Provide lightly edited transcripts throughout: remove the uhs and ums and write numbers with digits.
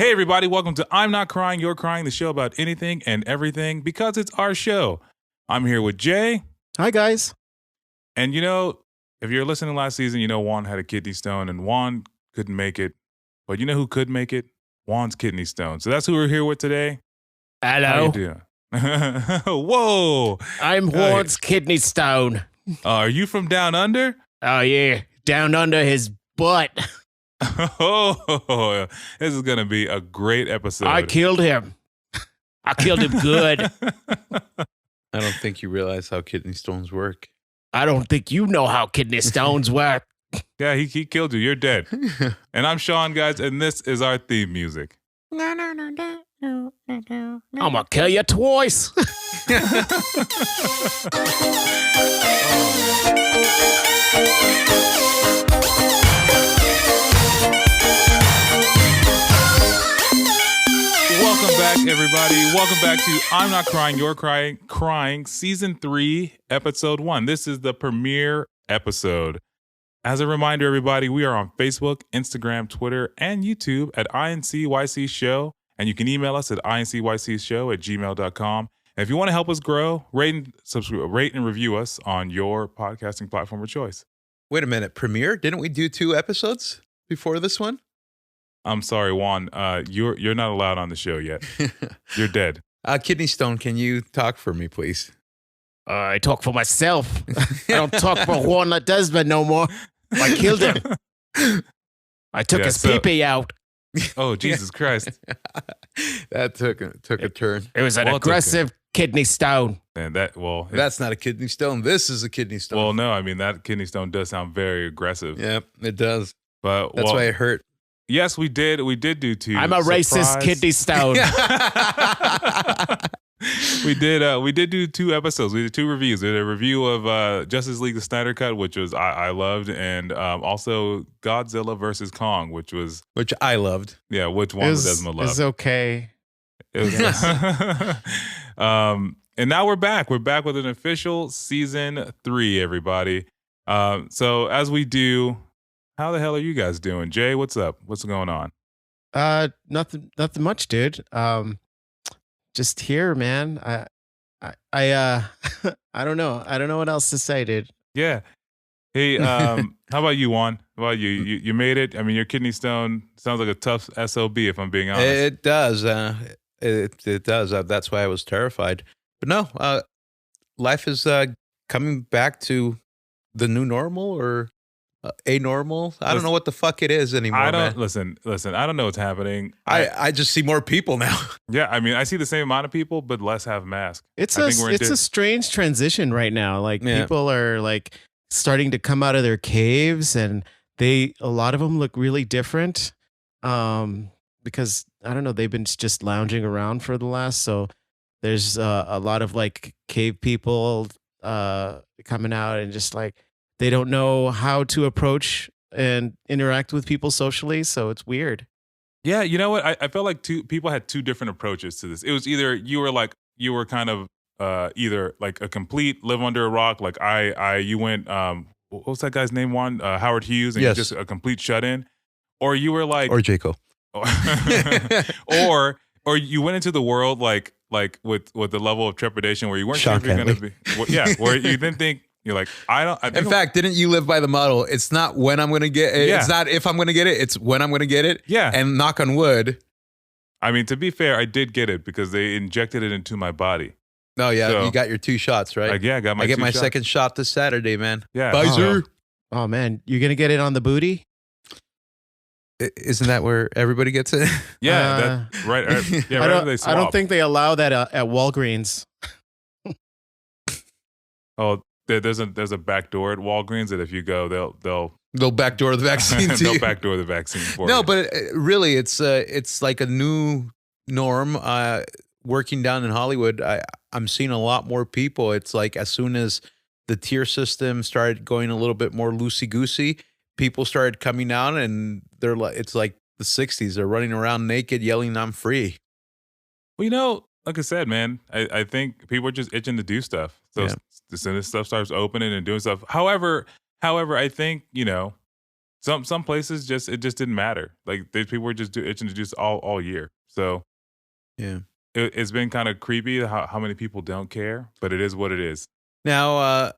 Hey, everybody, welcome to I'm Not Crying, You're Crying, the show about anything and everything because it's our show. I'm here with Jay. Hi, guys. And if you're listening last season, Juan had a kidney stone and Juan couldn't make it. But you know who could make it? Juan's kidney stone. So that's who we're here with today. Hello. How you doing? Whoa. I'm Juan's kidney stone. Are you from down under? Oh, yeah. Down under his butt. Oh, this is going to be a great episode. I killed him. I killed him good. I don't think you realize how kidney stones work. I don't think you know how kidney stones work. Yeah, he killed you. You're dead. And I'm Sean, guys, and this is our theme music. I'm gonna kill you twice. Welcome back, everybody. Welcome back to I'm Not Crying, You're Crying, Season 3, Episode 1. This is the premiere episode. As a reminder, everybody, we are on Facebook, Instagram, Twitter, and YouTube at INCYCSHOW. And you can email us at INCYCSHOW@gmail.com. And if you want to help us grow, rate and review us on your podcasting platform of choice. Wait a minute, premiere? Didn't we do 2 episodes before this one? I'm sorry, Juan. You're not allowed on the show yet. You're dead. Kidney stone, can you talk for me, please? I talk for myself. I don't talk for Juan Desmond no more. I killed him. I took his pee-pee out. Oh, Jesus Christ. That took a turn. It was an aggressive kidney stone. And that's not a kidney stone. This is a kidney stone. Well, no, I mean, that kidney stone does sound very aggressive. Yep, it does. But that's why it hurt. Yes, we did. We did do 2. I'm a racist kidney stone. We did do 2 episodes. We did 2 reviews. We did a review of Justice League the Snyder Cut, which was I loved, and also Godzilla versus Kong, which I loved. Yeah, which one Desmond loved. It's okay. It was, and now we're back. We're back with an official Season 3, everybody. So as we do, how the hell are you guys doing? Jay, what's up? What's going on? Nothing much, dude. Just here, man. I don't know. I don't know what else to say, dude. Yeah. Hey, how about you, Juan? How about you? You made it. I mean, your kidney stone sounds like a tough SOB, if I'm being honest. It does. It does. That's why I was terrified. But no, life is coming back to the new normal or anormal. I don't know what the fuck it is anymore. Listen. I don't know what's happening. I just see more people now. Yeah, I mean, I see the same amount of people, but less have masks. It's a strange transition right now. Like people are like starting to come out of their caves, and a lot of them look really different. Because I don't know, they've been just lounging around for the last. So there's a lot of like cave people coming out and just like. They don't know how to approach and interact with people socially, so it's weird. Yeah, you know what? I felt like people had 2 different approaches to this. It was either you were kind of either like a complete live under a rock, like you went what was that guy's name? Howard Hughes, and you're just a complete shut in, or you were like Jaco, or you went into the world like with the level of trepidation where you weren't sure if you're going to be where you didn't think. You're like, in fact, didn't you live by the model? It's not when I'm going to get it. Yeah. It's not if I'm going to get it. It's when I'm going to get it. Yeah. And knock on wood. I mean, to be fair, I did get it because they injected it into my body. Oh, yeah. So, you got your 2 shots, right? I got my 2 I get my shots. second shot this Saturday, man. Yeah. Pfizer. Oh, man. You're going to get it on the booty? Isn't that where everybody gets it? Yeah. That's right. Yeah, I don't think they allow that at Walgreens. Oh, there's a back door at Walgreens that if you go, they'll backdoor the vaccine to they'll you. backdoor the vaccine for you. No, but really, it's like a new norm. Working down in Hollywood, I'm seeing a lot more people. It's like as soon as the tier system started going a little bit more loosey-goosey, people started coming out, and it's like the 60s. They're running around naked, yelling, "I'm free." Well, like I said, man, I think people are just itching to do stuff. So as soon as stuff starts opening and doing stuff. However, I think, some places it just didn't matter. Like people were just introduced all year. So Yeah. It's been kind of creepy how many people don't care, but it is what it is. Now,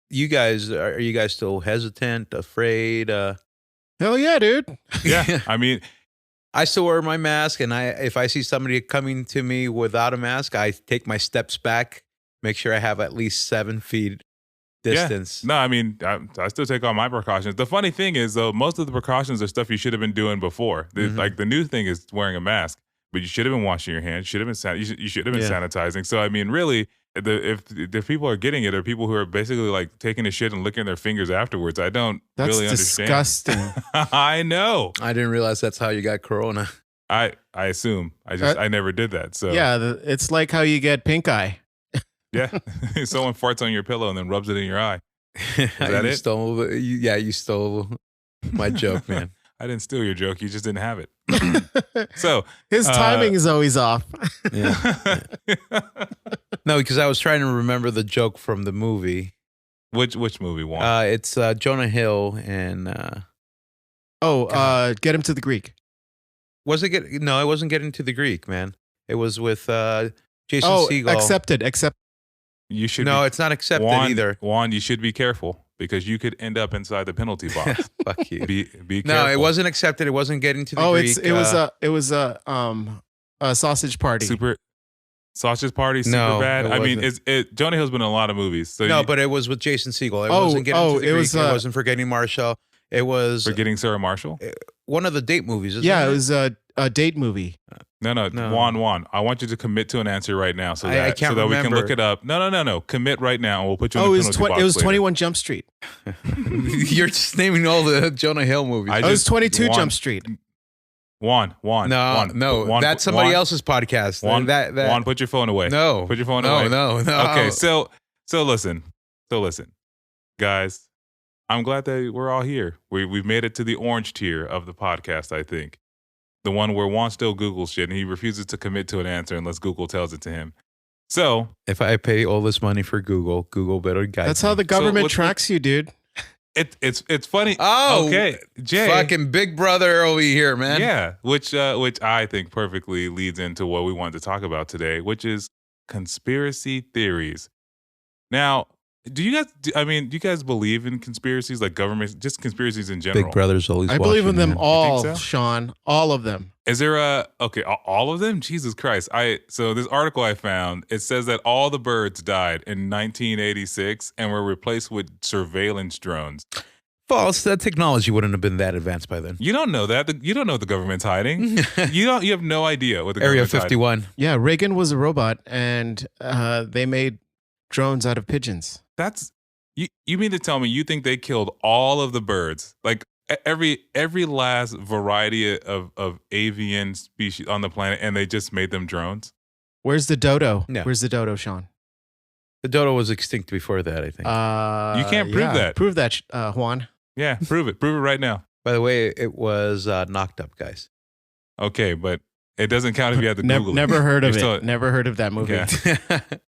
you guys, are you guys still hesitant, afraid? Hell yeah, dude. Yeah, I mean, I still wear my mask, and if I see somebody coming to me without a mask, I take my steps back, make sure I have at least 7 feet distance. Yeah. No, I mean, I still take all my precautions. The funny thing is, though, most of the precautions are stuff you should have been doing before. Like the new thing is wearing a mask, but you should have been washing your hands. You should have been sanitizing. So I mean, really, if people are getting it, are people who are basically like taking a shit and licking their fingers afterwards. I don't really understand. That's disgusting. I know. I didn't realize that's how you got corona. I assume. I never did that. So yeah, it's like how you get pink eye. Yeah, someone farts on your pillow and then rubs it in your eye. Is that it? You stole my joke, man. I didn't steal your joke. You just didn't have it. So his timing is always off. Yeah. No, because I was trying to remember the joke from the movie. Which movie? Juan? It's Jonah Hill and. Get him to the Greek. Was it No, it wasn't Getting to the Greek, man. It was with Jason Segel. Accepted. You should. No, it's not accepted either. Juan, you should be careful because you could end up inside the penalty box. Fuck you. Be careful. No, it wasn't accepted. It wasn't Getting to the Greek. It was a sausage party. Super sausage party. Super bad. I mean, Jonah Hill's been in a lot of movies. So no, but it was with Jason Segel. It wasn't Getting to the Greek. It wasn't Forgetting Marshall. It was Forgetting Sarah Marshall. One of the date movies. Isn't it was a date movie. No. Juan. I want you to commit to an answer right now, so that we can look it up. No. Commit right now, and we'll put you in the penalty box. It was later. 21 Jump Street. You're just naming all the Jonah Hill movies. It was 22 Jump Street. Juan. No. That's somebody else's podcast. Juan, put your phone away. No. Put your phone away. No. Okay, so listen, guys. I'm glad that we're all here. We've made it to the orange tier of the podcast, I think. The one where Juan still Googles shit and he refuses to commit to an answer unless Google tells it to him. So if I pay all this money for Google better guide That's me. how the government tracks you, dude. It's funny. Oh, okay, Jay, fucking Big Brother over here, man. Yeah, which I think perfectly leads into what we wanted to talk about today, which is conspiracy theories. Now, do you guys believe in conspiracies, like government, just conspiracies in general? Big Brother's always I believe in them man. all, so? Sean. All of them. Is there all of them? Jesus Christ. So this article I found, it says that all the birds died in 1986 and were replaced with surveillance drones. False. That technology wouldn't have been that advanced by then. You don't know that. You don't know what the government's hiding. You have no idea what the Area government's 51. hiding. Yeah, Reagan was a robot and they made drones out of pigeons. That's you mean to tell me you think they killed all of the birds, like every last variety of avian species on the planet, and they just made them drones? Where's the dodo? No. Where's the dodo, Sean? The dodo was extinct before that, I think. You can't prove that. Prove that, Juan. Yeah, prove it. Prove it right now. By the way, it was knocked up, guys. Okay, but it doesn't count if you have to Google it. Never heard of it. Never heard of that movie.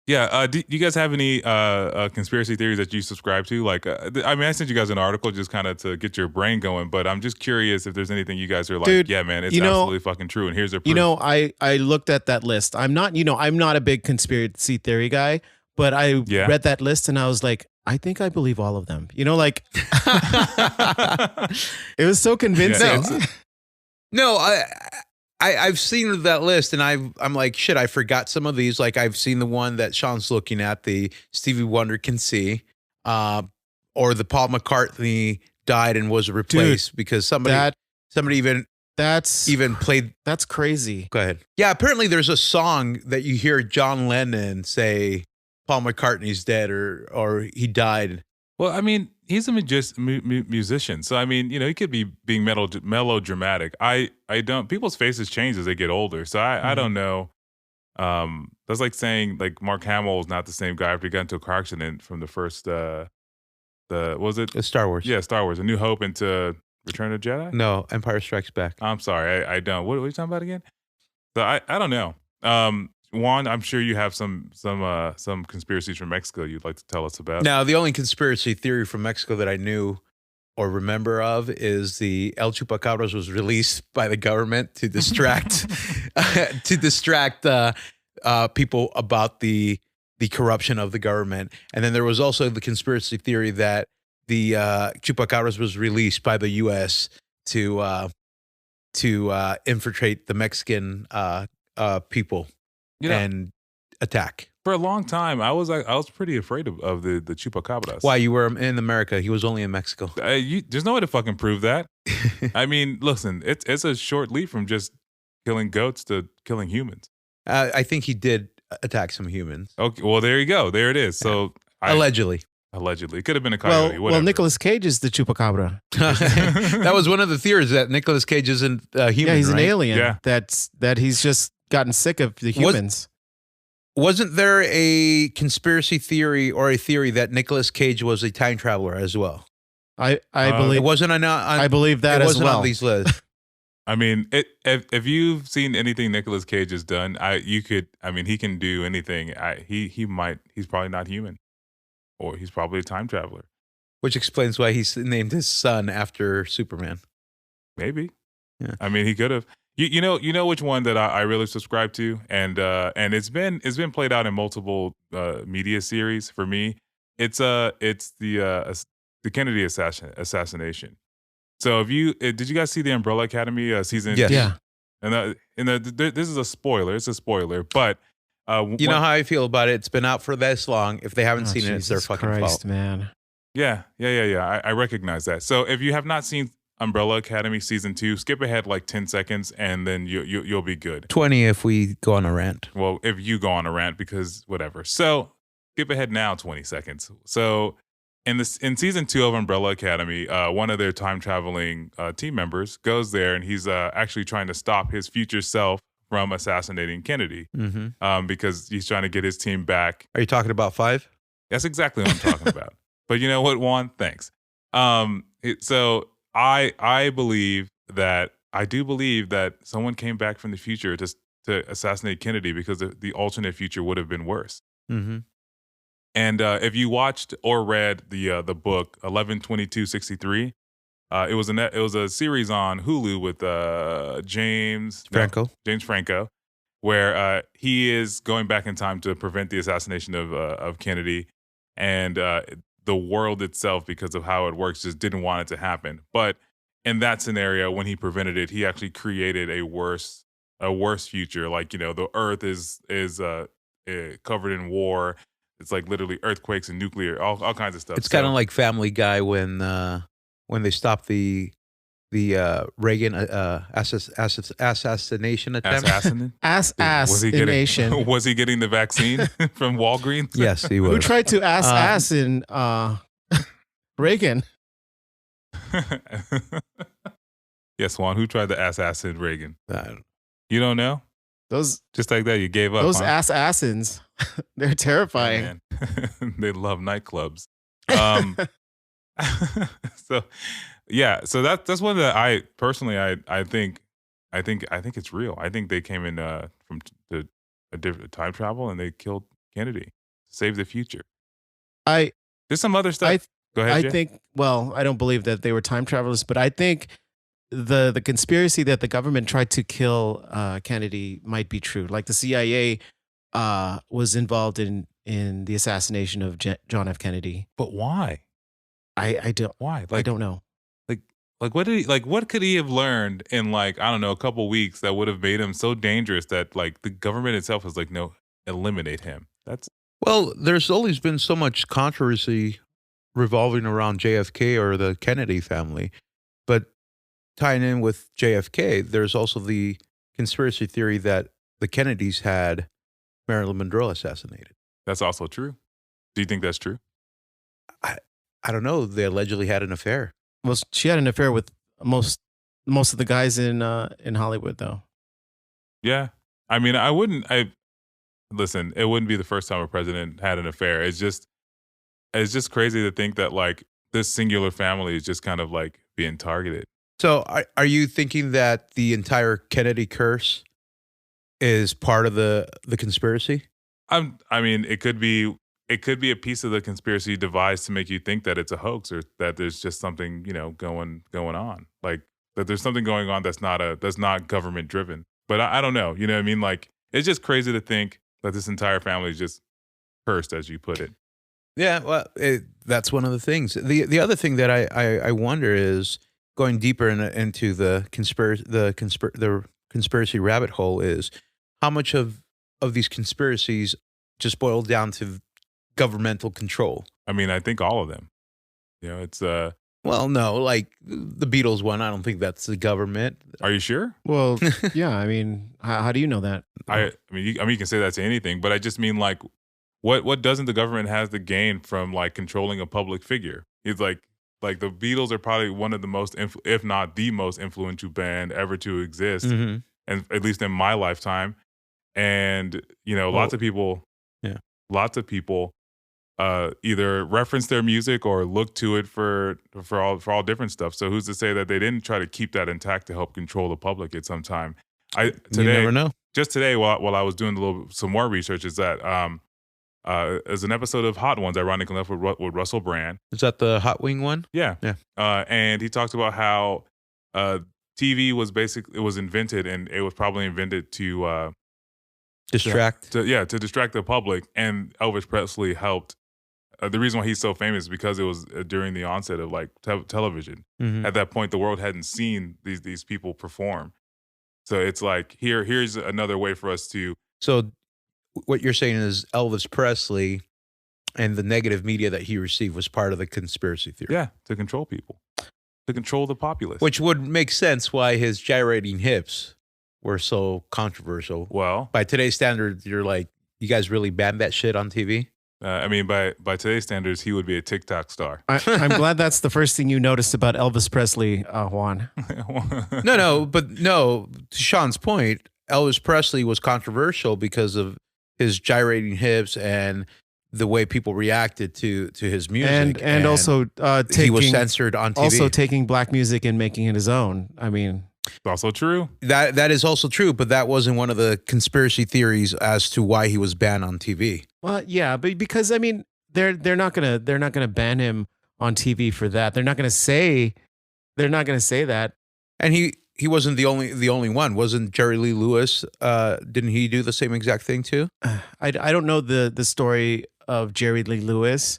Yeah. Do you guys have any conspiracy theories that you subscribe to? Like, I sent you guys an article just kind of to get your brain going, but I'm just curious if there's anything you guys are like, dude, yeah, man, it's absolutely fucking true, and here's their proof. I looked at that list. I'm not a big conspiracy theory guy, but I read that list and I was like, I think I believe all of them. It was so convincing. Yeah. No, I've seen that list and I'm like, shit, I forgot some of these. Like I've seen the one that Sean's looking at, the Stevie Wonder Can See, or the Paul McCartney died and was replaced because somebody even played. That's crazy. Go ahead. Yeah, apparently there's a song that you hear John Lennon say Paul McCartney's dead or he died. Well, I mean, he's a musician, so I mean, he could be being melodramatic. I don't. People's faces change as they get older, so I don't know. That's like saying like Mark Hamill is not the same guy after he got into a car accident from the first what was it? Star Wars. Yeah, Star Wars: A New Hope into Return of the Jedi. No, Empire Strikes Back. I'm sorry, I don't. What are you talking about again? So I don't know. Juan, I'm sure you have some conspiracies from Mexico you'd like to tell us about. Now, the only conspiracy theory from Mexico that I knew or remember of is the El Chupacabras was released by the government to distract people about the corruption of the government. And then there was also the conspiracy theory that the Chupacabras was released by the U.S. to infiltrate the Mexican people and attack. For a long time, I was pretty afraid of the Chupacabras. Why? You were in America. He was only in Mexico. There's no way to fucking prove that. I mean, listen, it's a short leap from just killing goats to killing humans. I think he did attack some humans. Okay, well, there you go. There it is. So allegedly. It could have been a coyote. Well, Nicolas Cage is the Chupacabra. That was one of the theories, that Nicolas Cage isn't human. Yeah, he's right? an alien. Yeah. That he's just gotten sick of the humans. Wasn't there a conspiracy theory or a theory that Nicolas Cage was a time traveler as well? I believe it wasn't. I believe that it as wasn't well. on these lists. I mean, if you've seen anything Nicolas Cage has done, he can do anything. He's probably not human, or he's probably a time traveler. Which explains why he named his son after Superman. Maybe. Yeah. I mean, he could have. You know which one that I really subscribe to, and it's been played out in multiple media series for me. It's the Kennedy assassination. So did you guys see the Umbrella Academy season? Yes. Yeah. And this is a spoiler. It's a spoiler, but you know how I feel about it. It's been out for this long. If they haven't seen it, it's their fucking fault, man. Yeah. I recognize that. So if you have not seen Umbrella Academy season 2, skip ahead like 10 seconds, and then you'll be good. 20 if we go on a rant. Well, if you go on a rant, because whatever. So skip ahead now 20 seconds. So in season 2 of Umbrella Academy, one of their time traveling team members goes there, and he's actually trying to stop his future self from assassinating Kennedy, because he's trying to get his team back. Are you talking about 5? That's exactly what I'm talking about. But you know what, Juan? Thanks. So I do believe that someone came back from the future to assassinate Kennedy, because the alternate future would have been worse. Mm-hmm. And if you watched or read the book 11/22/63, it was a series on Hulu with James Franco, where he is going back in time to prevent the assassination of Kennedy, and the world itself, because of how it works, just didn't want it to happen. But in that scenario, when he prevented it, he actually created a worse future. Like, the Earth is covered in war. It's like literally earthquakes and nuclear, all kinds of stuff. It's kind of like Family Guy when they stopped the Reagan assassination attempt. Assassination. Was he getting the vaccine from Walgreens? Yes, he was. Who tried to ass in Reagan? Yes, Juan. Who tried to ass in Reagan? You don't know? Those just like that, you gave up. Those huh? assassins, they're terrifying. Oh, they love nightclubs. So that's one that I personally I think it's real. I think they came in from a different time travel, and they killed Kennedy to save the future. There's some other stuff. Go ahead, Jay. I think. Well, I don't believe that they were time travelers, but I think the conspiracy that the government tried to kill Kennedy might be true. Like the CIA was involved in the assassination of John F. Kennedy. But why? I don't. Why? I don't know. Like what could he have learned in a couple weeks that would have made him so dangerous that the government itself was like, no, eliminate him. Well, there's always been so much controversy revolving around JFK or the Kennedy family, but tying in with JFK, there's also the conspiracy theory that the Kennedys had Marilyn Monroe assassinated. That's also true. Do you think that's true? I don't know. They allegedly had an affair. Well, she had an affair with most of the guys in Hollywood, though. Yeah, I mean, listen. It wouldn't be the first time a president had an affair. It's just crazy to think that this singular family is just kind of being targeted. So, are you thinking that the entire Kennedy curse is part of the conspiracy? I mean, it could be it could be a piece of the conspiracy devised to make you think that it's a hoax or that there's just something, going on. Like that there's something going on that's not government driven. But I don't know. You know what I mean? Like it's just crazy to think that this entire family is just cursed, as you put it. Yeah, well, that's one of the things. The other thing that I wonder is going deeper into the conspiracy rabbit hole is how much of these conspiracies just boil down to governmental control. I mean, I think all of them. It's well, no, like the Beatles one. I don't think that's the government. Are you sure? Well, yeah. I mean, how do you know that? I mean, you can say that to anything, but I just mean like. What doesn't the government has to gain from like controlling a public figure? It's like the Beatles are probably one of the most, if not the most influential band ever to exist, and at least in my lifetime. And lots of people either reference their music or look to it for all different stuff. So who's to say that they didn't try to keep that intact to help control the public at some time? You never know. Just today, while I was doing some more research, is that. As an episode of Hot Ones, ironically enough, with Russell Brand. Is that the Hot Wing one? Yeah. And he talked about how TV was invented, and it was probably invented to distract. To distract the public. And Elvis Presley helped. The reason why he's so famous is because it was during the onset of like television. Mm-hmm. At that point, the world hadn't seen these people perform. So it's like here's another way for us to. So. What you're saying is Elvis Presley and the negative media that he received was part of the conspiracy theory. Yeah, to control people, to control the populace. Which would make sense why his gyrating hips were so controversial. Well, by today's standards, you're like, you guys really banned that shit on TV? I mean, by today's standards, he would be a TikTok star. I'm glad that's the first thing you noticed about Elvis Presley, Juan. But to Sean's point, Elvis Presley was controversial because of his gyrating hips and the way people reacted to his music, and also he was censored on TV. Also taking black music and making it his own. I mean, it's also true. That is also true, but that wasn't one of the conspiracy theories as to why he was banned on TV. Well, yeah, but because I mean, they're not gonna ban him on TV for that. They're not gonna say that. And he wasn't the only one. Wasn't Jerry Lee Lewis? Didn't he do the same exact thing too? I don't know the story of Jerry Lee Lewis.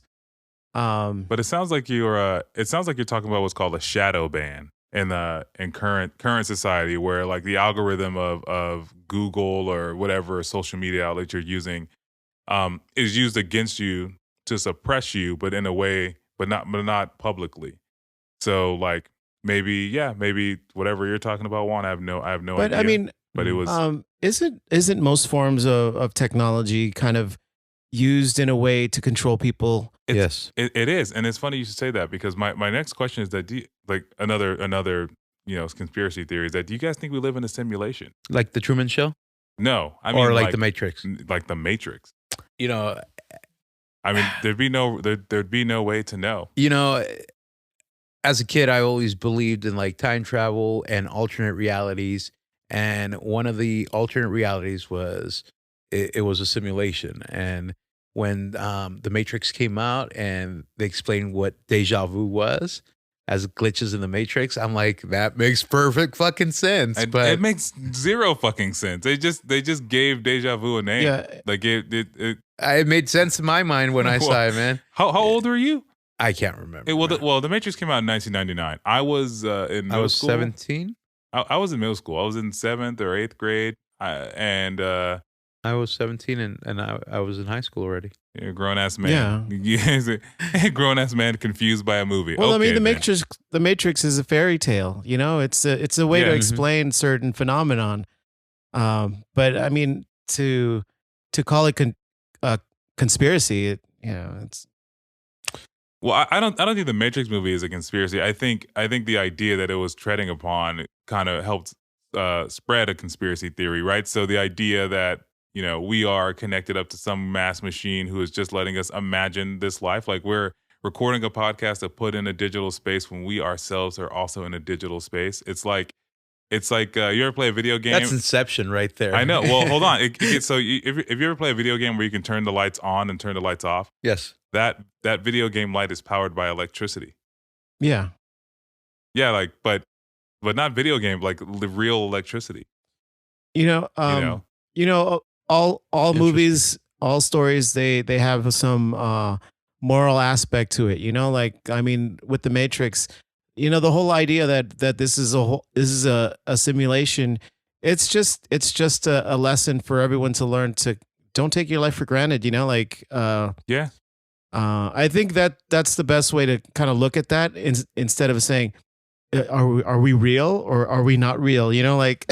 But it sounds like you're talking about what's called a shadow ban in current society, where like the algorithm of Google or whatever social media outlet you're using is used against you to suppress you, but in a way, but not publicly. So like. Maybe whatever you're talking about, Juan. I have no idea. But I mean, but it was. Isn't most forms of technology kind of used in a way to control people? Yes, it is, and it's funny you should say that because my next question is that another conspiracy theory is that do you guys think we live in a simulation, like the Truman Show? No, I mean or like the Matrix, like the Matrix. I mean, there'd be no way to know. As a kid, I always believed in like time travel and alternate realities. And one of the alternate realities was it was a simulation. And when the Matrix came out and they explained what deja vu was as glitches in the Matrix, I'm like, that makes perfect fucking sense. But it makes zero fucking sense. They just gave deja vu a name. Yeah. Like it made sense in my mind when I saw it, man. How old were you? I can't remember. The Matrix came out in 1999. I was in middle school. 17. I was in middle school. I was in 7th or 8th grade, I was 17 and I was in high school already. You're a grown ass man. Yeah, grown ass man confused by a movie. Well, okay, I mean, the Matrix is a fairy tale. It's a way to explain certain phenomenon. But I mean, to call it conspiracy, it's. Well, I don't think the Matrix movie is a conspiracy. I think the idea that it was treading upon kind of helped spread a conspiracy theory, right? So the idea that we are connected up to some mass machine who is just letting us imagine this life, like we're recording a podcast to put in a digital space when we ourselves are also in a digital space. It's like It's like you ever play a video game? That's Inception right there. I know. Well, hold on. If you ever play a video game where you can turn the lights on and turn the lights off, yes, that video game light is powered by electricity. Yeah. Yeah, like but not video game, like the real electricity. All movies, all stories, they have some moral aspect to it. Like, I mean, with the Matrix, the whole idea that this is a simulation. It's just a lesson for everyone to learn to don't take your life for granted. Like Yeah. I think that's the best way to kind of look at that instead of saying, are we real or are we not real? Like.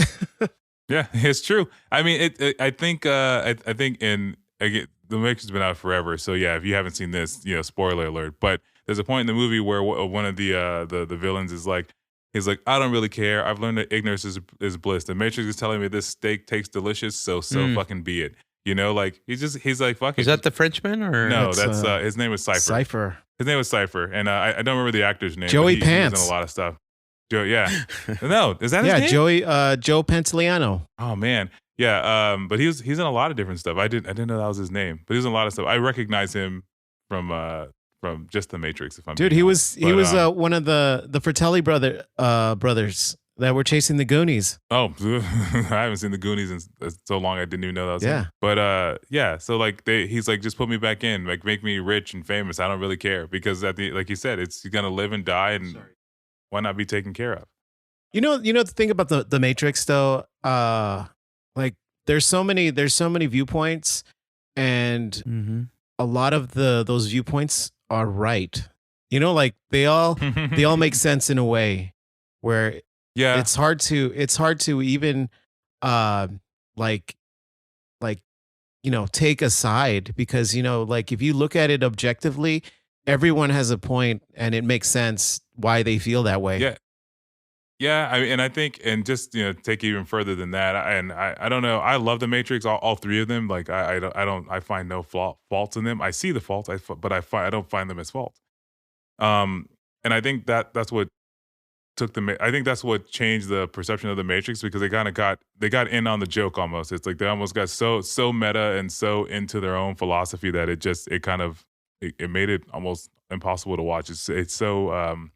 Yeah, it's true. I mean, I think again, the Matrix has been out forever. So yeah, if you haven't seen this, spoiler alert. But there's a point in the movie where one of the villains is like, he's like, I don't really care. I've learned that ignorance is bliss. The Matrix is telling me this steak tastes delicious, so fucking be it. Like he's like, fuck it. Is that the Frenchman or no? That's his name was Cypher. Cypher. His name was Cypher, and I don't remember the actor's name. Joey He Pants. was in a lot of stuff. Joe, yeah. No, is that his name? Joe Pantoliano. Oh man, yeah. But he's in a lot of different stuff. I didn't know that was his name, but he's in a lot of stuff. I recognize him from just the Matrix. If I'm Dude, he was one of the Fratelli brothers that were chasing the Goonies. Oh, I haven't seen the Goonies in so long. I didn't even know that was him. But yeah. So like he's like, just put me back in, like make me rich and famous. I don't really care because like you said, you're gonna live and die and. Why not be taken care of? The thing about the Matrix though, like there's so many viewpoints, and a lot of those viewpoints are right. Like they all make sense in a way where it's hard to even take a side because like if you look at it objectively, everyone has a point and it makes sense why they feel that way. Yeah. I mean, and I think, and just take it even further than that. I don't know. I love the Matrix, all three of them. Like I find no faults in them. I see the faults, but I don't find them as faults. And I think that's what I think that's what changed the perception of the Matrix because they kind of got in on the joke almost. It's like they almost got so meta and so into their own philosophy that it made it almost impossible to watch. It's so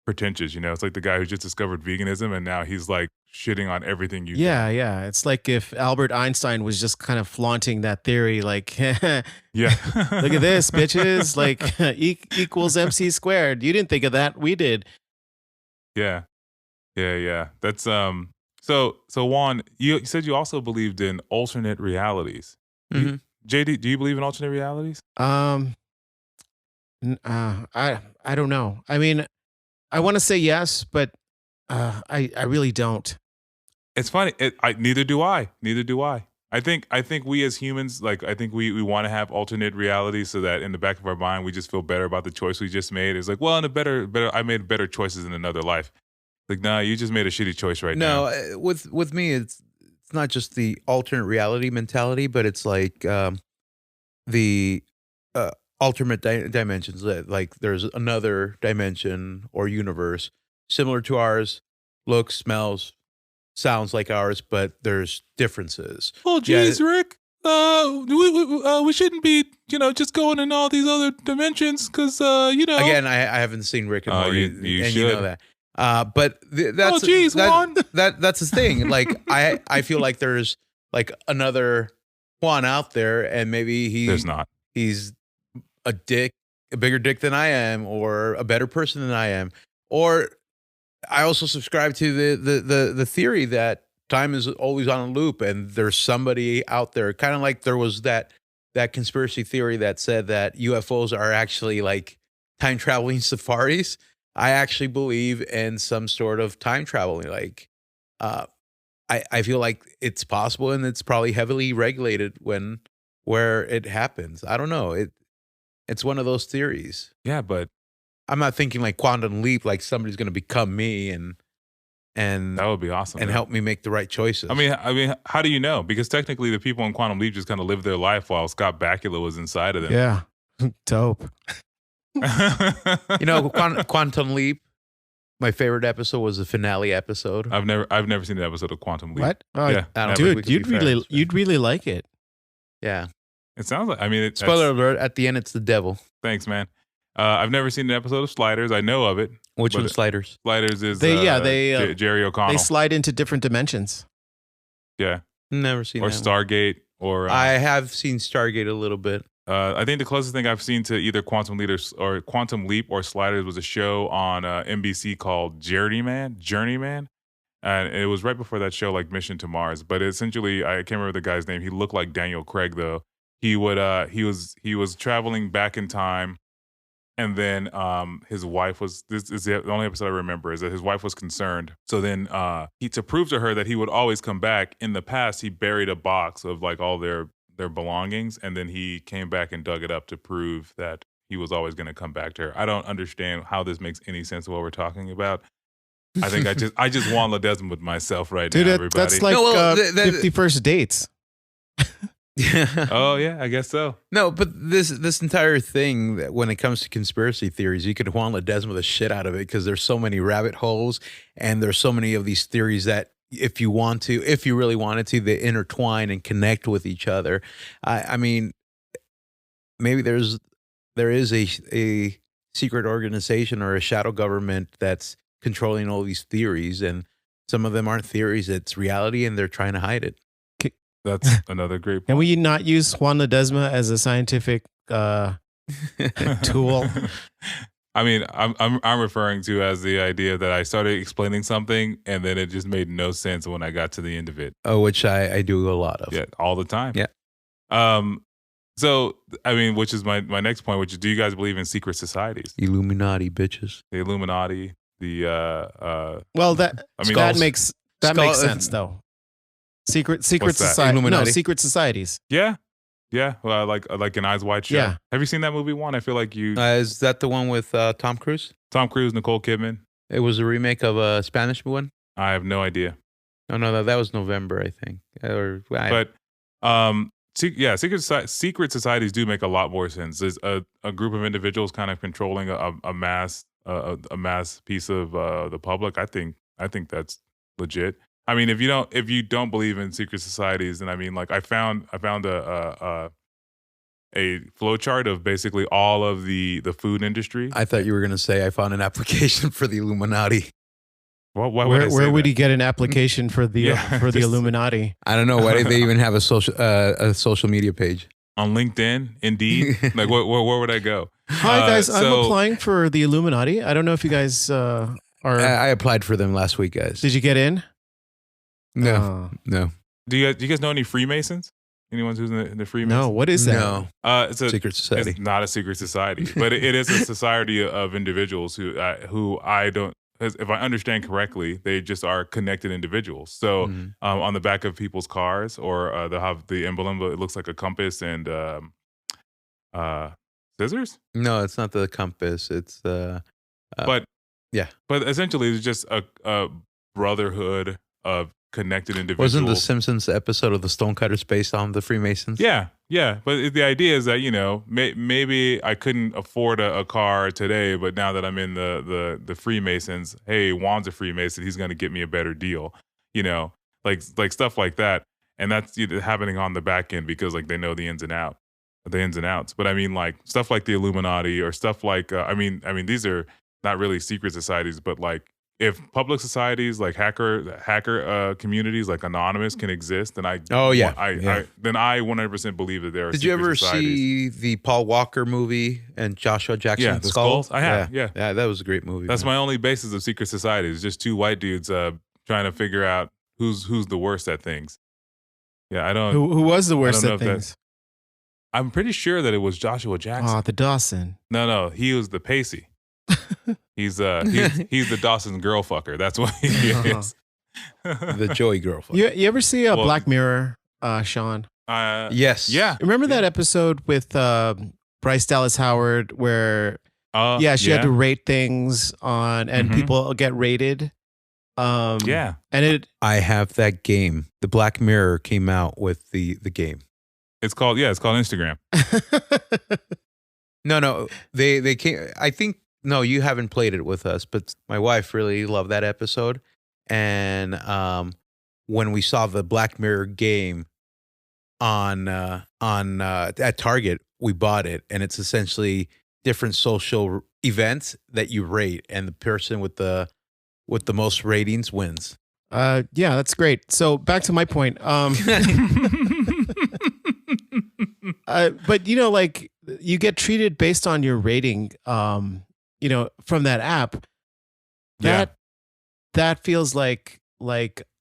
pretentious, It's like the guy who just discovered veganism and now he's like shitting on everything you. Yeah. It's like if Albert Einstein was just kind of flaunting that theory, like, yeah, look at this, bitches, like equals MC squared. You didn't think of that, we did. Yeah. That's So Juan, you said you also believed in alternate realities. Mm-hmm. JD, do you believe in alternate realities? I don't know. I mean, I want to say yes, but I really don't. It's funny. Neither do I. I think we as humans, like, I think we want to have alternate realities so that in the back of our mind, we just feel better about the choice we just made. It's like, well, I made better choices in another life. Like, nah, you just made a shitty choice right now. No, with me, it's not just the alternate reality mentality, but it's like the alternate dimensions. Like there's another dimension or universe similar to ours, looks, smells, sounds like ours, but there's differences. Oh, geez, Rick. We shouldn't be, just going in all these other dimensions because, Again, I haven't seen Rick and Morty, you and should. you know that. But that's Juan. That's the thing. Like I feel like there's like another Juan out there, and maybe there's not. He's a bigger dick than I am, or a better person than I am, or I also subscribe to the theory that time is always on a loop, and there's somebody out there, kind of like there was that conspiracy theory that said that UFOs are actually like time traveling safaris. I actually believe in some sort of time traveling. Like, I feel like it's possible, and it's probably heavily regulated where it happens. I don't know. It's one of those theories. Yeah, but I'm not thinking like quantum leap, like somebody's going to become me and that would be awesome and help me make the right choices. I mean, how do you know? Because technically, the people in Quantum Leap just kind of lived their life while Scott Bakula was inside of them. Yeah, dope. Quantum leap. My favorite episode was the finale episode. I've never seen an episode of Quantum Leap. What? Oh, Yeah, I don't think we dude, could be friends, you'd really like it. Yeah. it sounds like. I mean, Spoiler alert, at the end, it's the devil. Thanks, man. I've never seen an episode of Sliders. I know of it. Which But one's Sliders? Sliders is Jerry they O'Connell. slide into different dimensions. Yeah, Never seen or that one. Stargate, or I have seen Stargate a little bit. I think the closest thing I've seen to either Quantum Leap or Sliders was a show on NBC called Journeyman, and it was right before that show, like Mission to Mars. But essentially, I can't remember the guy's name. He looked like Daniel Craig though. He was traveling back in time, and then his wife was. This is the only episode I remember, is that his wife was concerned. So then to prove to her that he would always come back. In the past, he buried a box of like all their belongings, and then he came back and dug it up to prove that he was always going to come back to her. I don't understand how this makes any sense of what we're talking about. I think I just want Ledesma with myself right now, everybody. That's like 50 First Dates. Oh yeah, I guess so. No, but this entire thing, that when it comes to conspiracy theories, you could Juan Ledesma the shit out of it, because there's so many rabbit holes, and there's so many of these theories that if you really wanted to, they intertwine and connect with each other. I mean, maybe there is a secret organization or a shadow government that's controlling all these theories, and some of them aren't theories, it's reality, and they're trying to hide it. That's another great point. Can we not use Juan Ledesma as a scientific tool? I mean, I'm referring to as the idea that I started explaining something and then it just made no sense when I got to the end of it. Oh, which I do a lot of. Yeah, all the time. Yeah. So, I mean, which is my next point, which is, do you guys believe in secret societies? Illuminati, bitches. The Illuminati, Well, that makes sense though. Secret What's that? society. No, Illuminati? secret societies. Yeah. Well, like an Eyes Wide Shut. Yeah. Have you seen that movie one? I feel like you. Is that the one with Tom Cruise? Tom Cruise, Nicole Kidman. It was a remake of a Spanish one. I have no idea. No, that was November, I think. But secret societies do make a lot more sense. There's a group of individuals kind of controlling a mass piece of the public. I think that's legit. I mean, if you don't believe in secret societies, then I mean, like I found a flow chart of basically all of the food industry. I thought you were going to say I found an application for the Illuminati. Well, where would he get an application for the Illuminati? I don't know. Why do they even have a social media page? On LinkedIn, Indeed? Like, where would I go? Hi, guys. I'm applying for the Illuminati. I don't know if you guys are... I applied for them last week, guys. Did you get in? No. Do you guys know any Freemasons? Anyone who's in the Freemasons? No. What is that? No. It's a secret society. It's not a secret society, but it is a society of individuals who I don't. If I understand correctly, they just are connected individuals. So on the back of people's cars, or they'll have the emblem, but it looks like a compass and scissors. No, it's not the compass. It's the. But yeah. But essentially, it's just a brotherhood of connected individuals. Wasn't the Simpsons episode of the Stonecutters based on the Freemasons? Yeah. But the idea is that, maybe I couldn't afford a car today, but now that I'm in the Freemasons, hey, Juan's a Freemason, he's going to get me a better deal, like stuff like that. And that's happening on the back end because like they know the ins and outs. But I mean, like stuff like the Illuminati or stuff like, I mean, these are not really secret societies, but like, if public societies like hacker communities like Anonymous can exist, then I then I 100% believe that there are. Did you ever societies. see the Paul Walker movie and Joshua Jackson? Yeah, the Skulls. I have. Yeah, that was a great movie. That's my only basis of secret societies. Just two white dudes trying to figure out who's the worst at things. Yeah, I don't. Who was the worst at things? I'm pretty sure that it was Joshua Jackson. Oh, the Dawson. No, he was the Pacey. He's the Dawson girl fucker. That's what he is. The Joey girl fucker. You ever see Black Mirror, Sean? Yes. Yeah. Remember that episode with Bryce Dallas Howard where she had to rate things on and people get rated. And I have that game. The Black Mirror came out with the game. It's called Instagram. No, they came. I think No, you haven't played it with us, but my wife really loved that episode. And when we saw the Black Mirror game on at Target, we bought it, and it's essentially different social events that you rate, and the person with the most ratings wins. Yeah, that's great. So back to my point. But like you get treated based on your rating. From that app. That feels like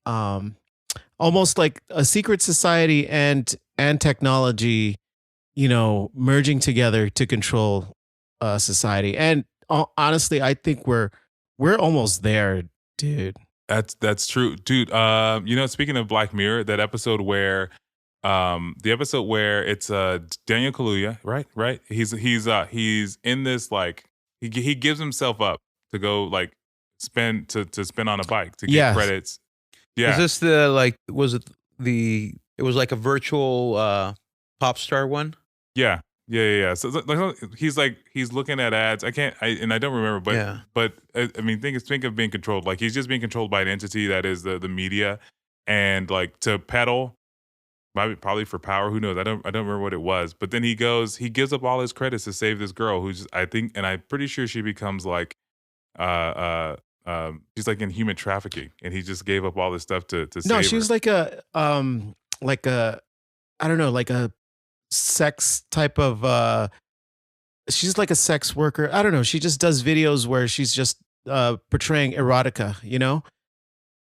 almost like a secret society and technology, merging together to control society. And honestly, I think we're almost there, dude. That's true, dude. Speaking of Black Mirror, that episode where it's Daniel Kaluuya, right? He's in this, like, he gives himself up to go, like, spin on a bike to get credits. Yeah. Is this it was like a virtual pop star one? Yeah. So like, he's looking at ads. I don't remember, but I mean, think of being controlled. Like, he's just being controlled by an entity that is the media, and like to pedal, probably for power. Who knows? I don't remember what it was. But then he gives up all his credits to save this girl who's, I think, and I'm pretty sure she becomes like, she's like in human trafficking, and he just gave up all this stuff to save her. No, she was like a I don't know, like a sex type of she's like a sex worker. I don't know. She just does videos where she's just portraying erotica,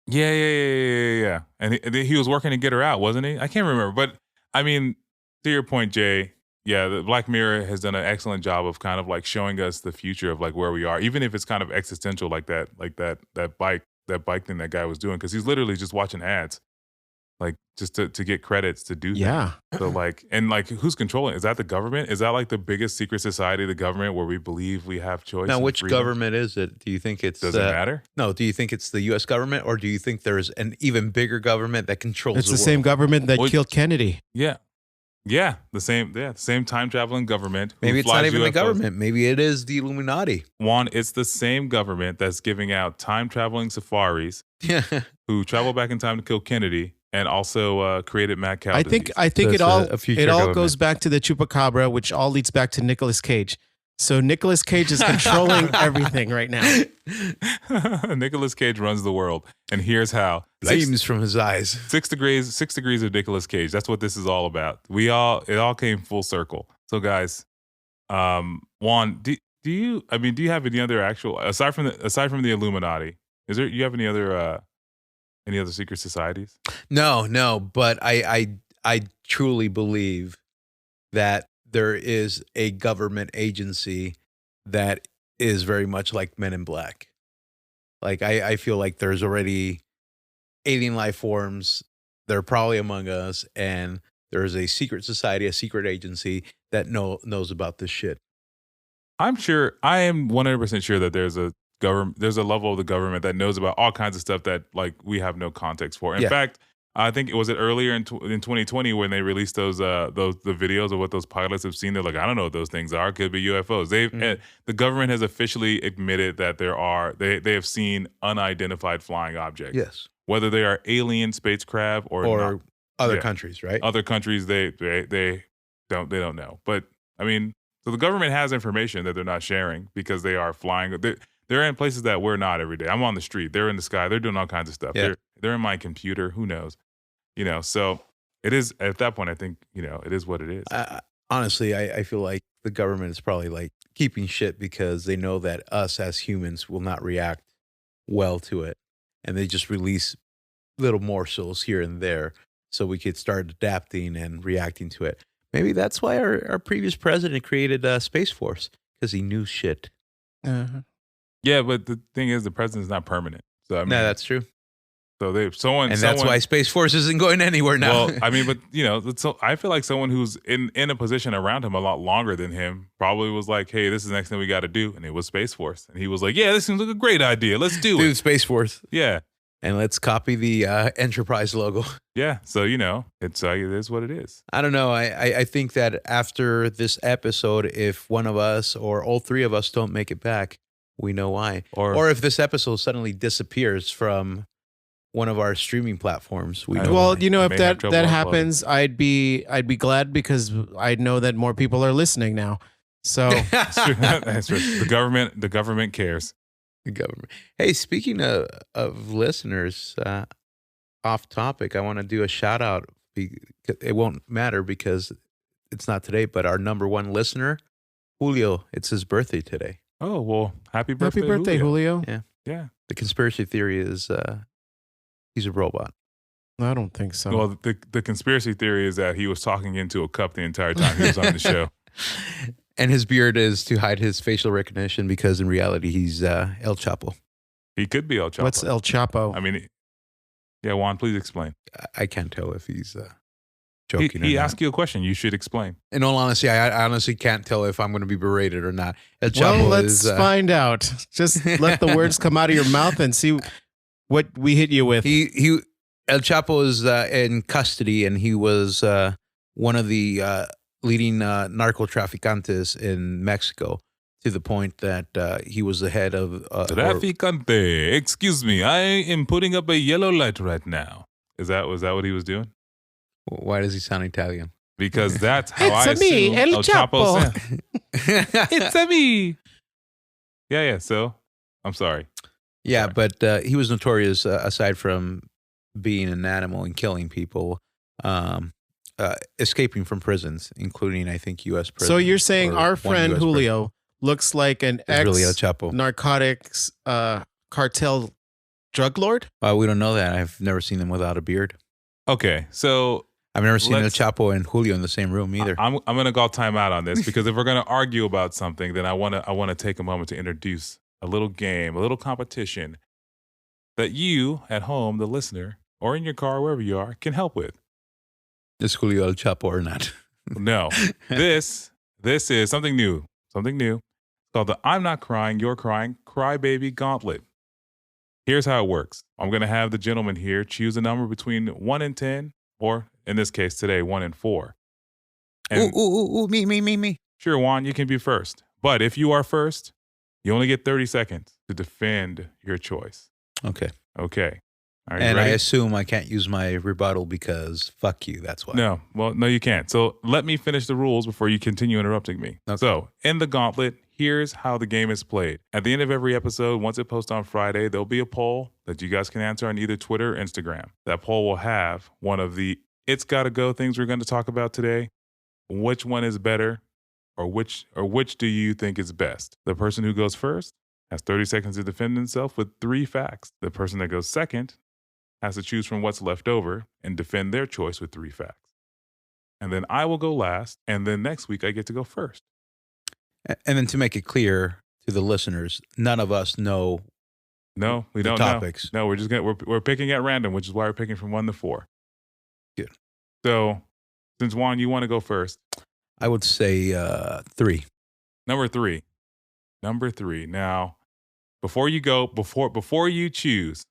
Yeah. And he was working to get her out, wasn't he? I can't remember. But I mean, to your point, Jay, yeah, the Black Mirror has done an excellent job of kind of like showing us the future of like where we are, even if it's kind of existential, like that bike thing that guy was doing, because he's literally just watching ads, like just to get credits to do things. Yeah. So like, and like, who's controlling it? Is that the government? Is that like the biggest secret society, the government, where we believe we have choice? Now, which freedom? government is it? Do you think it's does it matter? No. Do you think it's the U.S. government, or do you think there's an even bigger government that controls? It's the world? same government that killed Kennedy. Yeah, the same time traveling government. Maybe it's not even the government. Maybe it is the Illuminati. Juan, it's the same government that's giving out time traveling safaris. Who travel back in time to kill Kennedy, and also created mad cow disease. I think it all goes back to the chupacabra, which all leads back to Nicolas Cage. So Nicolas Cage is controlling everything right now. Nicolas Cage runs the world, and here's how. Flames from his eyes. 6 degrees of Nicolas Cage. That's what this is all about. It all came full circle. So guys, Juan, do you have any other actual, aside from the Illuminati, you have any other secret societies? No, but I truly believe that there is a government agency that is very much like Men in Black. Like, I feel like there's already alien life forms. They're probably among us, and there's a secret society, a secret agency that knows about this shit. I am 100% sure that there's a level of the government that knows about all kinds of stuff that, like, we have no context for. In fact, I think it was earlier in 2020 when they released the videos of what those pilots have seen. They're like, I don't know what those things are. Could be UFOs. The government has officially admitted that they have seen unidentified flying objects. Yes, whether they are alien spacecraft or other countries, right? Other countries they don't know. But I mean, so the government has information that they're not sharing because they are flying. They're in places that we're not every day. I'm on the street. They're in the sky. They're doing all kinds of stuff. Yeah. They're in my computer. Who knows? So it is, at that point, I think, it is what it is. Honestly, I feel like the government is probably like keeping shit because they know that us as humans will not react well to it. And they just release little morsels here and there so we could start adapting and reacting to it. Maybe that's why our previous president created Space Force, because he knew shit. Uh-huh. Yeah, but the thing is, the president's not permanent. So I mean, no, that's true. So that's why Space Force isn't going anywhere now. Well, I mean, but I feel like someone who's in a position around him a lot longer than him probably was like, "Hey, this is the next thing we got to do," and it was Space Force, and he was like, "Yeah, this seems like a great idea. Let's do it." Space Force. Yeah. And let's copy the Enterprise logo. Yeah, so it is what it is. I don't know. I think that after this episode, if one of us or all three of us don't make it back, we know why. Or if this episode suddenly disappears from one of our streaming platforms, we know well, why. if that happens, I'd be glad because I know that more people are listening now. So That's true. That's true. The government cares. The government. Hey, speaking of listeners, off topic, I want to do a shout out. It won't matter because it's not today, but our number one listener, Julio, it's his birthday today. Oh, well, happy birthday, Julio. Yeah. The conspiracy theory is he's a robot. I don't think so. Well, the conspiracy theory is that he was talking into a cup the entire time he was on the show. And his beard is to hide his facial recognition because in reality, he's El Chapo. He could be El Chapo. What's El Chapo? I mean, yeah, Juan, please explain. I can't tell if he's joking He or not. asked you a question. You should explain. In all honesty, I honestly can't tell if I'm going to be berated or not. El Chapo let's find out. Just let the words come out of your mouth and see what we hit you with. El Chapo is in custody, and he was one of the leading narcotraficantes in Mexico, to the point that he was the head of... Traficante. Excuse me. I am putting up a yellow light right now. Was that what he was doing? Why does he sound Italian? Because that's how It's I a me, assume El Chapo. sounds. It's a me. Yeah. So, I'm sorry. Yeah, but he was notorious, aside from being an animal and killing people, escaping from prisons, including, I think, U.S. prisons. So you're saying our friend Julio looks like an really El Chapo. ex-narcotics cartel drug lord? We don't know that. I've never seen them without a beard. Okay, so I've never seen El Chapo and Julio in the same room either. I'm going to call time out on this because if we're going to argue about something, then I want to take a moment to introduce a little game, a little competition that you at home, the listener, or in your car, wherever you are, can help with. Is Julio El Chapo or not? No, this is something new. Something new. It's called the I'm Not Crying, You're Crying Crybaby Gauntlet. Here's how it works. I'm going to have the gentleman here choose a number between 1 and 10, or in this case today, 1 and 4. And me. Sure, Juan, you can be first. But if you are first, you only get 30 seconds to defend your choice. Okay. Are you and ready? I assume I can't use my rebuttal because fuck you, that's why. No, you can't. So let me finish the rules before you continue interrupting me. Okay. So in the gauntlet, here's how the game is played. At the end of every episode, once it posts on Friday, there'll be a poll that you guys can answer on either Twitter or Instagram. That poll will have one of the It's Gotta Go things we're going to talk about today. Which one is better, or which do you think is best? The person who goes first has 30 seconds to defend himself with 3 facts. The person that goes second has to choose from what's left over and defend their choice with 3 facts. And then I will go last, and then next week I get to go first. And then to make it clear to the listeners, none of us know. No, we don't topics. know. No, we're picking at random, which is why we're picking from 1 to 4. Good. So, since Juan, you want to go first, I would say 3. Number 3. Now, before you go, before you choose,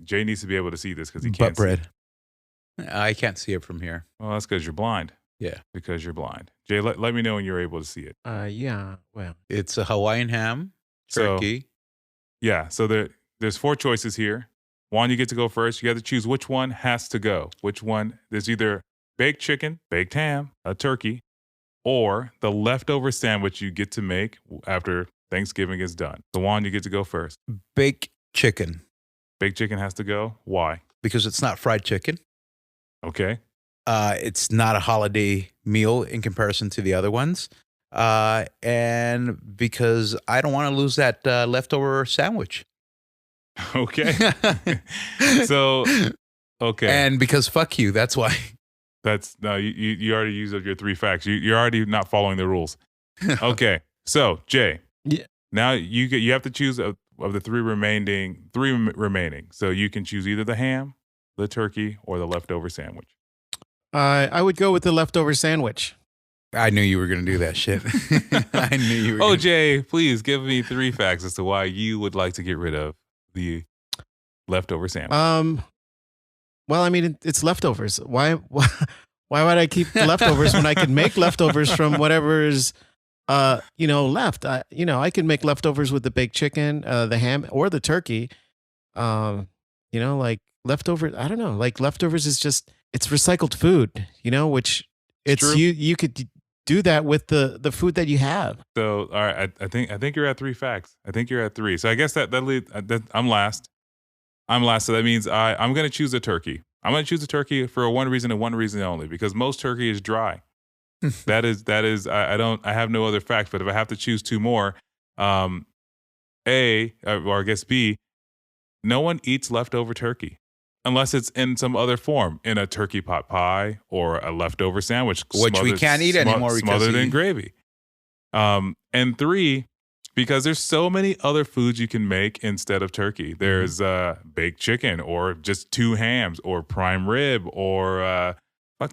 Jay needs to be able to see this because he can't. Butt bread. I can't see it from here. Well, that's because you're blind. Yeah. Because you're blind. Jay, let me know when you're able to see it. Yeah. Well, it's a Hawaiian ham, turkey. So there's 4 choices here. Juan, you get to go first. You got to choose which one has to go. Which one? There's either baked chicken, baked ham, a turkey, or the leftover sandwich you get to make after Thanksgiving is done. So Juan, you get to go first. Baked chicken. Baked chicken has to go. Why? Because it's not fried chicken. Okay. It's not a holiday meal in comparison to the other ones. And because I don't want to lose that leftover sandwich. Okay. So, okay. And because fuck you, that's why. You already used up your 3 facts. You're already not following the rules. Okay. So, Jay. Yeah. Now you have to choose of the 3 remaining. So you can choose either the ham, the turkey, or the leftover sandwich. I would go with the leftover sandwich. I knew you were going to do that shit. I knew you were. Oh, Jay, please give me 3 facts as to why you would like to get rid of the leftover sandwich? Well, I mean, it's leftovers. Why would I keep the leftovers when I can make leftovers from whatever's left? I can make leftovers with the baked chicken, the ham, or the turkey. Like leftovers. I don't know. Like leftovers is just it's recycled food. Which it's true. you could do that with the food that you have. So, all right, I think you're at 3 facts. I think you're at 3. So I guess that leads. I'm last. So that means I'm going to choose a turkey. I'm going to choose a turkey for one reason and one reason only, because most turkey is dry. that is. I have no other facts, but if I have to choose 2 more, or I guess B, no one eats leftover turkey unless it's in some other form, in a turkey pot pie or a leftover sandwich, which we can't eat anymore, smothered in gravy. And 3, because there's so many other foods you can make instead of turkey. There's baked chicken, or just 2 hams, or prime rib, or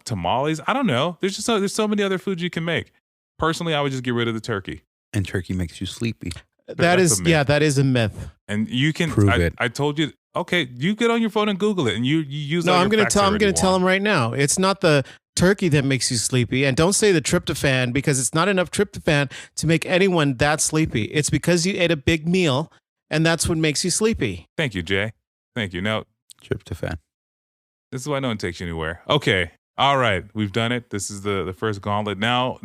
tamales. I don't know. There's so many other foods you can make. Personally, I would just get rid of the turkey. And turkey makes you sleepy. That is a myth. And you can prove it. I told you. Okay, you get on your phone and Google it, and you use. No, I'm going to tell him right now. It's not the turkey that makes you sleepy, and don't say the tryptophan, because it's not enough tryptophan to make anyone that sleepy. It's because you ate a big meal, and that's what makes you sleepy. Thank you, Jay. Thank you. Now, tryptophan. This is why no one takes you anywhere. Okay, all right, we've done it. This is the first gauntlet. Now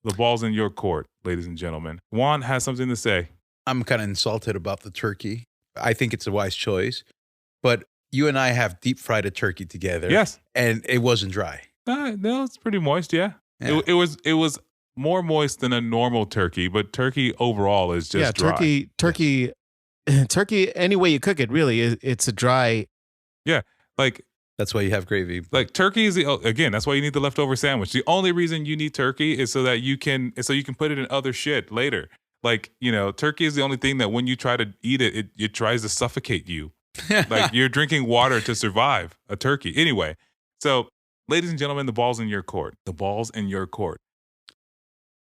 the ball's in your court, ladies and gentlemen. Juan has something to say. I'm kind of insulted about the turkey. I think it's a wise choice, but you and I have deep fried a turkey together. Yes, and it wasn't dry. No, it's pretty moist. Yeah. It was more moist than a normal turkey, but turkey overall is just dry. Turkey. Any way you cook it, really, it's a dry. Yeah, like that's why you have gravy. Like turkey is that's why you need the leftover sandwich. The only reason you need turkey is so you can put it in other shit later. Like, turkey is the only thing that when you try to eat it, it tries to suffocate you. Like you're drinking water to survive a turkey. Anyway, so ladies and gentlemen, the ball's in your court. The ball's in your court.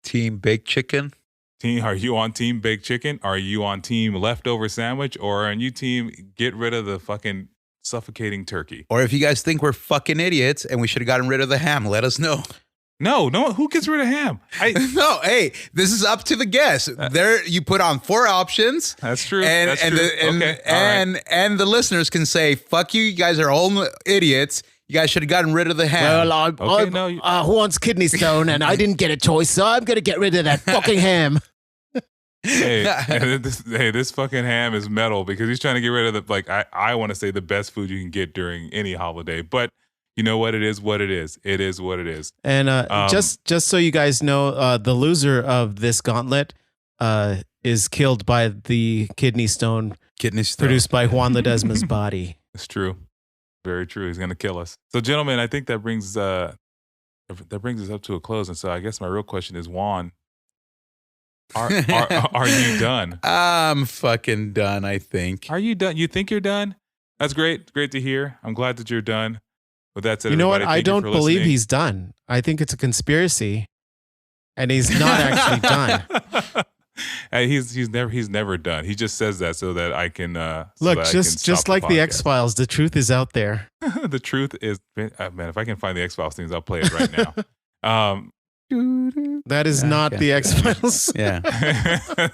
Team baked chicken. Are you on team baked chicken? Are you on team leftover sandwich? Or are you team get rid of the fucking suffocating turkey? Or if you guys think we're fucking idiots and we should have gotten rid of the ham, let us know. No, who gets rid of ham? No, hey, this is up to the guest. There, you put on 4 options. That's true. And the listeners can say, "Fuck you, you guys are all idiots. You guys should have gotten rid of the ham." Well, who wants kidney stone, and I didn't get a choice, so I'm gonna get rid of that fucking ham. This fucking ham is metal, because he's trying to get rid of I want to say the best food you can get during any holiday, but. You know what? It is what it is. It is what it is. And just so you guys know, the loser of this gauntlet is killed by the kidney stone produced by Juan Ledesma's body. It's true. Very true. He's going to kill us. So, gentlemen, I think that brings us up to a close. And so I guess my real question is, Juan, are you done? I'm fucking done, I think. Are you done? You think you're done? That's great. Great to hear. I'm glad that you're done. With that said, you know what? I don't believe he's done. I think it's a conspiracy, and he's not actually done. He's never done. He just says that so that I can look. Just like the X-Files, the truth is out there. The truth is, man. If I can find the X-Files things, I'll play it right now. That is not the X-Files. Yeah,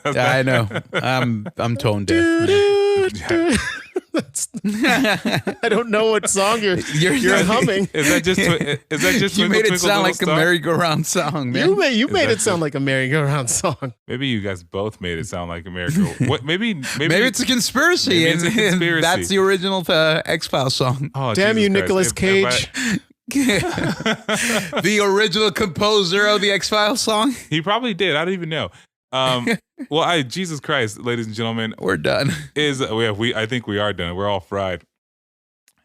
I know. I'm tone deaf. I don't know what song you're humming. Is that just you made it sound like star? A merry-go-round song, man. You made it sound like a merry-go-round song. Maybe you guys both made it sound like a merry-go-round. What? Maybe it's a conspiracy. Maybe it's a conspiracy. That's the original X-Files song. Oh, damn Jesus you, Christ. Nicolas Cage. The original composer of the X-Files song. He probably did. I don't even know. Jesus Christ, ladies and gentlemen, we're done. I think we are done. We're all fried.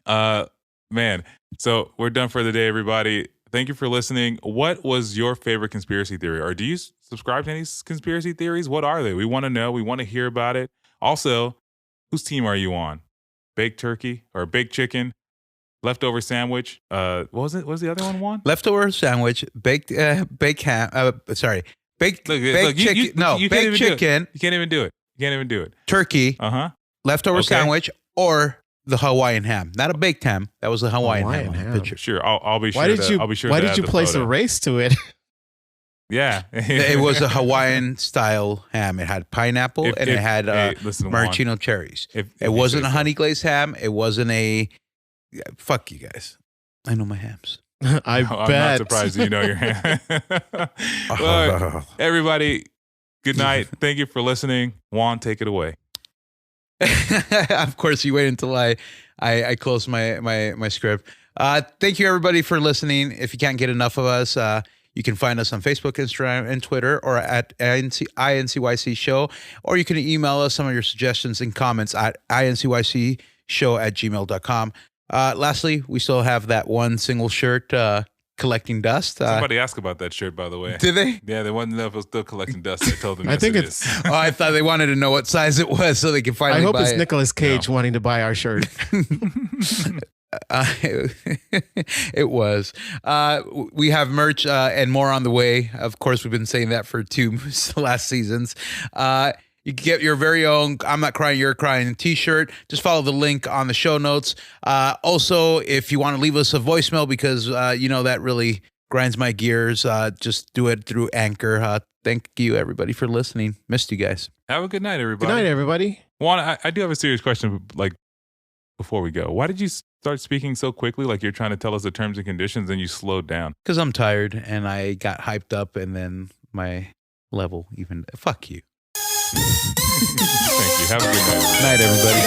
Man. So we're done for the day, everybody. Thank you for listening. What was your favorite conspiracy theory? Or do you subscribe to any conspiracy theories? What are they? We want to know. We want to hear about it. Also, whose team are you on? Baked turkey or baked chicken? Leftover sandwich. What was it? What was the other one? Juan? Leftover sandwich, baked ham. Baked chicken. You can't You can't even do it. Turkey. leftover Okay. sandwich or the Hawaiian ham. Not a baked ham. That was the Hawaiian ham on the picture. Sure, I'll be sure. Why did you? I'll be sure. Why to did add you the place photo. a race to it? Yeah, It was a Hawaiian style ham. It had pineapple and it had listen, Juan, maraschino cherries. if It you wasn't say a so. honey glazed ham. It wasn't a. Fuck you guys. I know my hams. I No, I'm bet. not surprised you know your hand. Well, everybody, good night. Thank you for listening. Juan, take it away. Of course, you wait until I close my script. Thank you everybody for listening. If you can't get enough of us, you can find us on Facebook, Instagram, and Twitter, or at INCYCSHOW, or you can email us some of your suggestions and comments at INCYCSHOW@gmail.com. Lastly, we still have that one single shirt collecting dust. Somebody asked about that shirt, by the way. Did they? Yeah, they wanted to know if it was still collecting dust. I told them. I yes, think it it's. is. Oh, I thought they wanted to know what size it was so they can I finally hope buy it's it. Nicolas Cage wanting to buy our shirt. It was. We have merch and more on the way. Of course, we've been saying that for 2 last seasons. You can get your very own I'm Not Crying, You're Crying t-shirt. Just follow the link on the show notes. Also, if you want to leave us a voicemail because, that really grinds my gears, just do it through Anchor. Thank you, everybody, for listening. Missed you guys. Have a good night, everybody. Good night, everybody. Juan, I do have a serious question. Like before we go, why did you start speaking so quickly? Like you're trying to tell us the terms and conditions, and you slowed down. Because I'm tired and I got hyped up and then my level even. Fuck you. Thank you. Have a good night. Night, everybody.